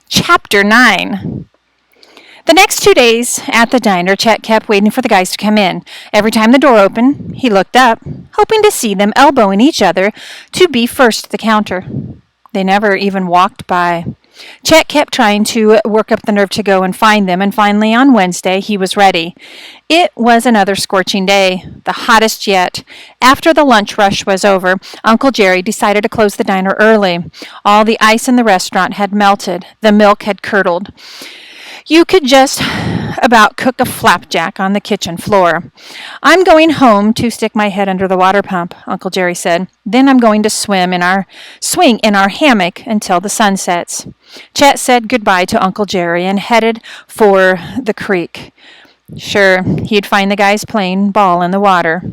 Chapter 9. The next 2 days at the diner, Chet kept waiting for the guys to come in. Every time the door opened, he looked up, hoping to see them elbowing each other to be first at the counter. They never even walked by. Chet kept trying to work up the nerve to go and find them, and finally on Wednesday he was ready. It was another scorching day, the hottest yet. After the lunch rush was over, Uncle Jerry decided to close the diner early. All the ice in the restaurant had melted. The milk had curdled. You could just about cook a flapjack on the kitchen floor. "I'm going home to stick my head under the water pump," Uncle Jerry said. "Then I'm going to swing in our hammock until the sun sets." Chet said goodbye to Uncle Jerry and headed for the creek. Sure, he'd find the guys playing ball in the water.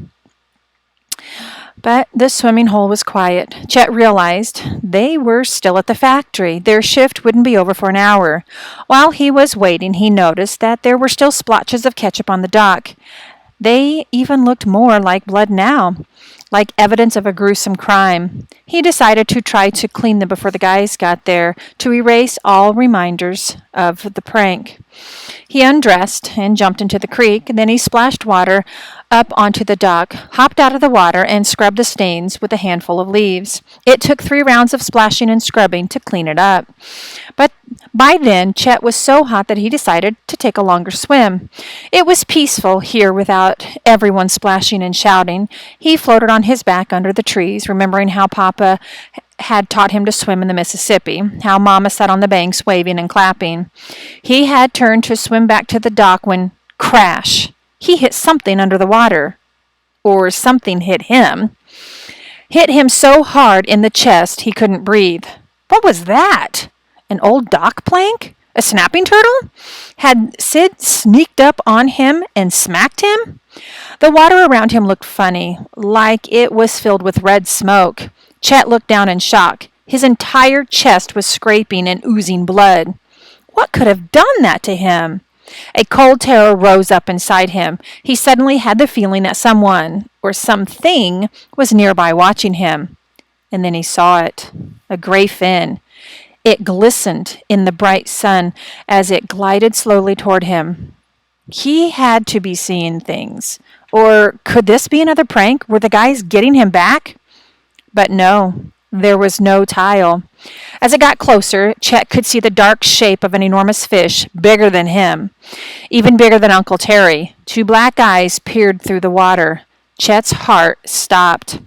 But the swimming hole was quiet. Chet realized they were still at the factory. Their shift wouldn't be over for an hour. While he was waiting, he noticed that there were still splotches of ketchup on the dock. They even looked more like blood now, like evidence of a gruesome crime. He decided to try to clean them before the guys got there, to erase all reminders of the prank. He undressed and jumped into the creek. Then he splashed water up onto the dock, hopped out of the water, and scrubbed the stains with a handful of leaves. It took 3 rounds of splashing and scrubbing to clean it up. But by then, Chet was so hot that he decided to take a longer swim. It was peaceful here without everyone splashing and shouting. He floated on his back under the trees, remembering how Papa had taught him to swim in the Mississippi, how Mama sat on the banks waving and clapping. He had turned to swim back to the dock when, crash, he hit something under the water. Or something hit him. Hit him so hard in the chest he couldn't breathe. What was that? An old dock plank? A snapping turtle? Had Sid sneaked up on him and smacked him? The water around him looked funny, like it was filled with red smoke. Chet looked down in shock. His entire chest was scraping and oozing blood. What could have done that to him? A cold terror rose up inside him. He suddenly had the feeling that someone or something was nearby watching him. And then he saw it. A gray fin. It glistened in the bright sun as it glided slowly toward him. He had to be seeing things. Or could this be another prank? Were the guys getting him back? But no, there was no tile. As it got closer, Chet could see the dark shape of an enormous fish, bigger than him, even bigger than Uncle Terry. 2 black eyes peered through the water. Chet's heart stopped.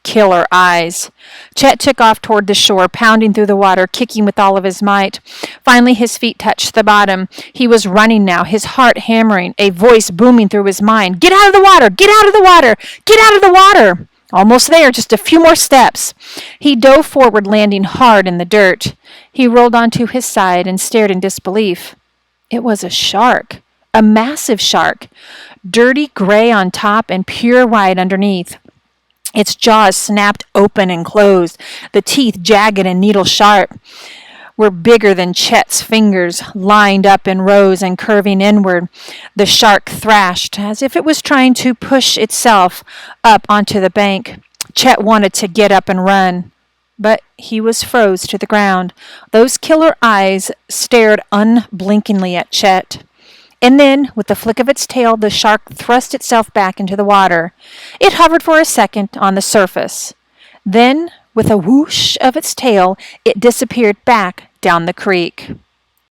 Killer eyes. Chet took off toward the shore, pounding through the water, kicking with all of his might. Finally, his feet touched the bottom. He was running now, his heart hammering, a voice booming through his mind. "Get out of the water! Get out of the water! Get out of the water!" Almost there, just a few more steps. He dove forward, landing hard in the dirt. He rolled onto his side and stared in disbelief. It was a shark, a massive shark, dirty gray on top and pure white underneath. Its jaws snapped open and closed, the teeth jagged and needle-sharp, were bigger than Chet's fingers, lined up in rows and curving inward. The shark thrashed as if it was trying to push itself up onto the bank. Chet wanted to get up and run, but he was froze to the ground. Those killer eyes stared unblinkingly at Chet. And then, with the flick of its tail, the shark thrust itself back into the water. It hovered for a second on the surface. Then, with a whoosh of its tail, it disappeared back down the creek.